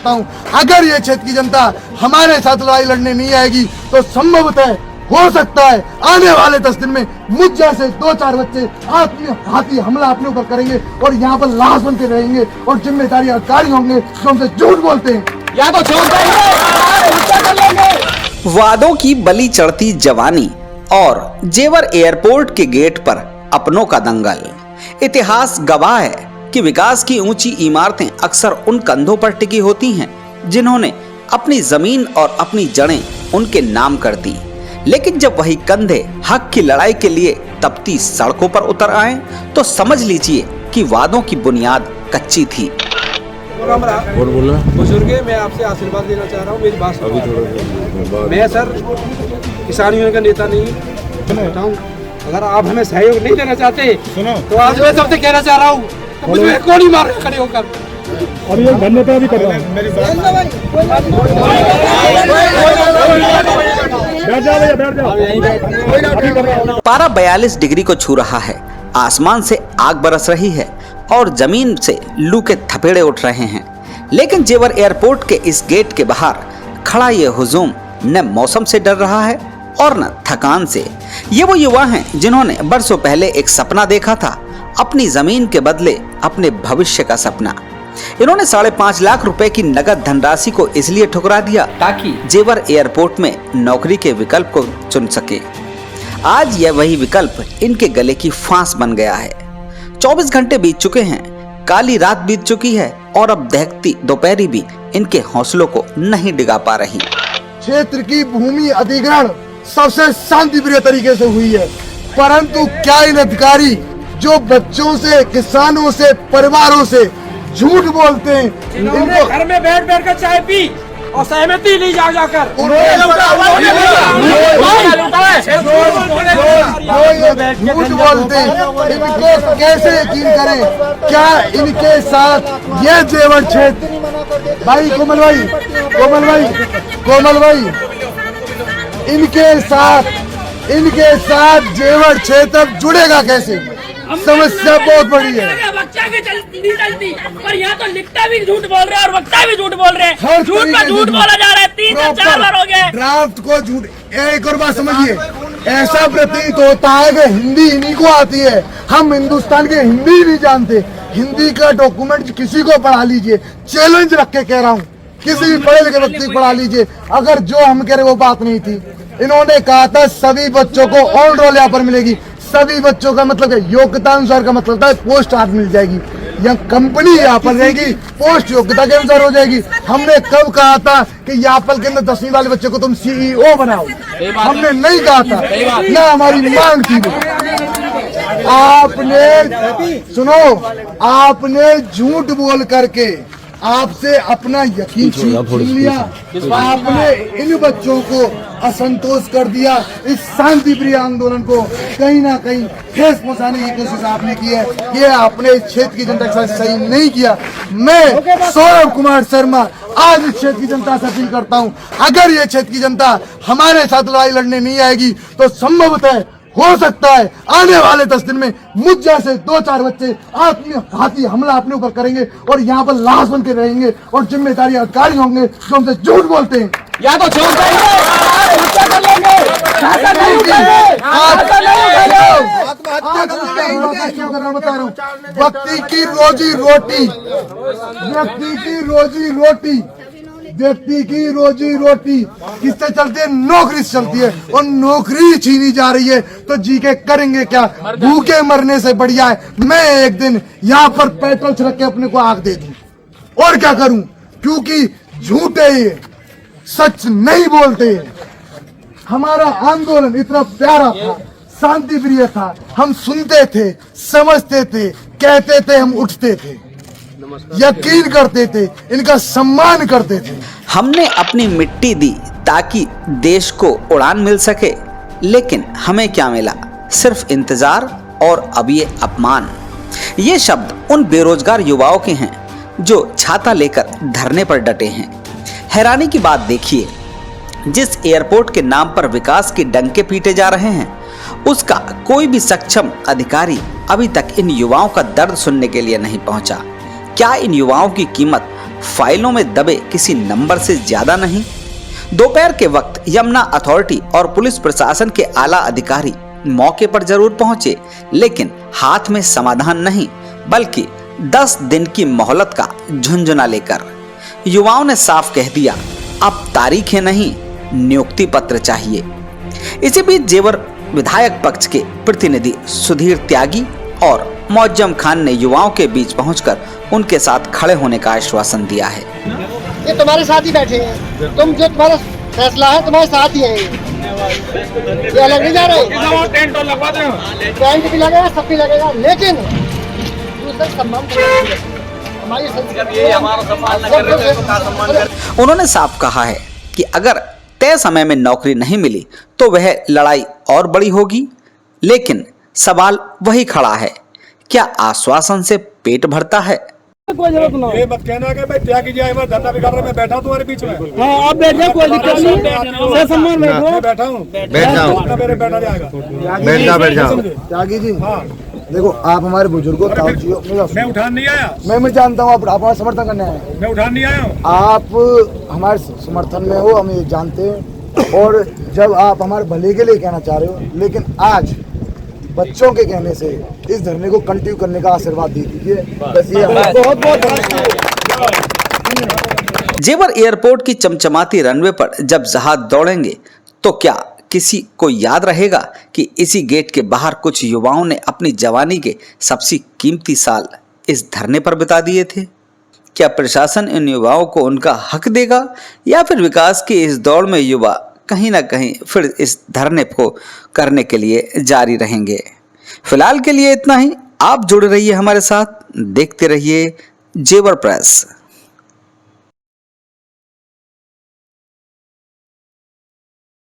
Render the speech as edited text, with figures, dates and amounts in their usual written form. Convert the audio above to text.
करता हूं, अगर ये क्षेत्र की जनता हमारे साथ लड़ाई लड़ने नहीं आएगी तो संभवतः हो सकता है आने वाले 10 दिन में मुझ जैसे 2-4 बच्चे हाथी हमला अपने ऊपर करेंगे और यहाँ पर लाश बन के रहेंगे और जिम्मेदारी अधिकारी होंगे जो हमसे झूठ बोलते हैं या तो छोड़ देंगे। वादों की बलि चढ़ती जवानी और जेवर एयरपोर्ट के गेट पर अपनों का दंगल। इतिहास गवाह है कि विकास की ऊंची इमारतें अक्सर उन कंधों पर टिकी होती हैं जिन्होंने अपनी जमीन और अपनी जड़ें उनके नाम कर दी। लेकिन जब वही कंधे हक की लड़ाई के लिए तपती सड़कों पर उतर आए तो समझ लीजिए कि वादों की बुनियाद कच्ची थी। और बोला बुजुर्ग, मैं आपसे आशीर्वाद लेना चाह रहा हूँ, मेरी बात सुनो। मैं सर किसान यूनियन का नेता नहीं बताऊँ, अगर आप हमें सहयोग नहीं देना चाहते तो आज मैं सबसे कहना चाह रहा हूँ तो मुझे कौन ही मार खड़े होकर अभी एक धन्यता भी कर रहा हूँ। पारा 42 डिग्री को छू रहा है, आसमान से आग बरस रही है और जमीन से लू के थपेड़े उठ रहे हैं। लेकिन जेवर एयरपोर्ट के इस गेट के बाहर खड़ा ये हुजूम न मौसम से डर रहा है और न थकान से। ये वो युवा हैं जिन्होंने बरसों पहले एक सपना देखा था, अपनी जमीन के बदले अपने भविष्य का सपना। इन्होंने 5.5 लाख रुपए की नगद धनराशि को इसलिए ठुकरा दिया ताकि जेवर एयरपोर्ट में नौकरी के विकल्प को चुन सके। आज यह वही विकल्प इनके गले की फांस बन गया है। 24 घंटे बीत चुके हैं, काली रात बीत चुकी है और अब दहकती दोपहरी भी इनके हौसलों को नहीं डिगा पा रही। क्षेत्र की भूमि अधिग्रहण सबसे शांतिप्रिय तरीके से हुई है, परंतु क्या इन अधिकारी जो बच्चों से, किसानों से, परिवारों से झूठ बोलते हैं, इनको घर में बैठ बैठ कर चाय पी और सहमति ली जाकर झूठ बोलते हैं, इनको कैसे यकीन करें? क्या इनके साथ ये जेवर क्षेत्र भाई कोमल भाई इनके साथ जेवर क्षेत्र जुड़ेगा कैसे? समस्या बहुत बड़ी है। बच्चा भी नहीं चलती और यहाँ तो लिखता भी झूठ बोल रहे हैं और वक्ता भी झूठ बोल रहे हैं। झूठ पर झूठ बोला जा रहा है। 3 से 4 बार हो गए ड्राफ्ट को झूठ। एक और बात समझिए, ऐसा प्रतीत होता है कि हिंदी इन्हीं को आती है, हम हिंदुस्तान के हिंदी नहीं जानते। हिंदी का डॉक्यूमेंट किसी को पढ़ा लीजिए, चैलेंज रख के कह रहा हूँ, किसी भी पढ़े लिखे व्यक्ति को पढ़ा लीजिए, अगर जो हम कह रहे वो बात नहीं थी। इन्होंने कहा था सभी बच्चों को ऑन रोल यहाँ पर मिलेगी। सभी बच्चों का मतलब है योग्यता अनुसार का मतलब था पोस्ट आज मिल जाएगी या कंपनी यहाँ पर रहेगी, पोस्ट योग्यता के अनुसार हो जाएगी। हमने कब कहा था कि यापल के अंदर 10वीं वाले बच्चे को तुम सीईओ बनाओ? हमने नहीं कहा था, ना हमारी मांग थी। आपने झूठ बोल करके आपसे अपना यकीन छीन लिया। आपने इन बच्चों को असंतोष कर दिया। इस शांति प्रिय आंदोलन को कहीं ना कहीं ठेस पहुंचाने की कोशिश आपने की है। ये आपने इस क्षेत्र की जनता के साथ सही नहीं किया। मैं सौरभ कुमार शर्मा आज इस क्षेत्र की जनता से अपील करता हूं, अगर ये क्षेत्र की जनता हमारे साथ लड़ाई लड़ने नहीं आएगी तो संभवतः हो सकता है आने वाले 10 दिन में मुझ जैसे 2-4 बच्चे हाथी हमला अपने ऊपर करेंगे और यहाँ पर लाश बन के रहेंगे और जिम्मेदारी अधिकारी होंगे जो हमसे झूठ बोलते हैं या तो छोड़ बता रहा हूँ। व्यक्ति की रोजी रोटी किससे चलती है? नौकरी से चलती है और नौकरी छीनी जा रही है तो जी के करेंगे क्या? भूखे मरने से बढ़िया है मैं एक दिन यहाँ पर पेट्रोल छिड़क के अपने को आग दे दूं। और क्या करूं? क्योंकि झूठे सच नहीं बोलते। हमारा आंदोलन इतना प्यारा था, शांति प्रिय था, हम सुनते थे, समझते थे, कहते थे, हम उठते थे, यकीन करते थे, इनका सम्मान करते थे। हमने अपनी मिट्टी दी ताकि देश को उड़ान मिल सके, लेकिन हमें क्या मिला? सिर्फ इंतजार और अब ये अपमान। ये शब्द उन बेरोजगार युवाओं के हैं जो छाता लेकर धरने पर डटे हैं। हैरानी की बात देखिए, जिस एयरपोर्ट के नाम पर विकास के डंके पीटे जा रहे हैं उसका कोई भी सक्षम अधिकारी अभी तक इन युवाओं का दर्द सुनने के लिए नहीं पहुंचा। क्या इन युवाओं की कीमत फाइलों में दबे किसी नंबर से ज्यादा नहीं। दोपहर के वक्त यमुना अथॉरिटी और पुलिस प्रशासन के आला अधिकारी मौके पर जरूर पहुंचे, लेकिन हाथ में समाधान नहीं बल्कि 10 दिन की मोहलत का झुंझुना लेकर युवाओं ने साफ कह दिया, अब तारीखें नहीं, नियुक्ति पत्र चाहिए। इसी बीच जेवर विधायक पक्ष के प्रतिनिधि सुधीर त्यागी और मौजम खान ने युवाओं के बीच पहुंचकर उनके साथ खड़े होने का आश्वासन दिया है। ये तुम्हारे साथ ही बैठे हैं, तुम जो तुम्हारा फैसला है तुम्हारे साथ ही है, ये अलग नहीं जा रहे। टेंट भी लगेगा, सब भी लगेगा, लेकिन दूसरे सम्मान हमारी उन्होंने साफ कहा है कि अगर तय समय में नौकरी नहीं मिली तो वह लड़ाई और बड़ी होगी, लेकिन सवाल वही खड़ा है, क्या आश्वासन से पेट भरता है? कोई जरूरत ना ये मत कहना कि भाई त्याग कीजिए, मैं धंधा बिगाड़ रहा, मैं बैठा हूं तुम्हारे बीच में। हाँ आप बैठ जाओ, कोई दिक्कत नहीं, सर सम्मान बैठो। मैं बैठा हूं, बैठ जाओ, मेरे बैठा जाएगा, बैठ जाओ। त्यागी जी, हाँ देखो आप हमारे बुजुर्गों मैं उठान नहीं आया, मैं जानता हूँ आप हमारा समर्थन करने आए हैं। मैं उठान नहीं आया हूँ। आप हमारे समर्थन में हो, हम ये जानते हैं, और जब आप हमारे भले के लिए कहना चाह रहे हो, लेकिन आज बच्चों के कहने से इस धरने को कंटिन्यू करने का आशीर्वाद दे दीजिए। बस ये बहुत बहुत जेवर एयरपोर्ट की चमचमाती रनवे पर जब जहाज दौड़ेंगे तो क्या किसी को याद रहेगा कि इसी गेट के बाहर कुछ युवाओं ने अपनी जवानी के सबसे कीमती साल इस धरने पर बिता दिए थे? क्या प्रशासन इन युवाओं को उनका हक देगा या फिर विकास की इस दौड़ में युवा कहीं ना कहीं फिर इस धरने को करने के लिए जारी रहेंगे? फिलहाल के लिए इतना ही। आप जुड़े रहिए हमारे साथ, देखते रहिए जेवर प्रेस।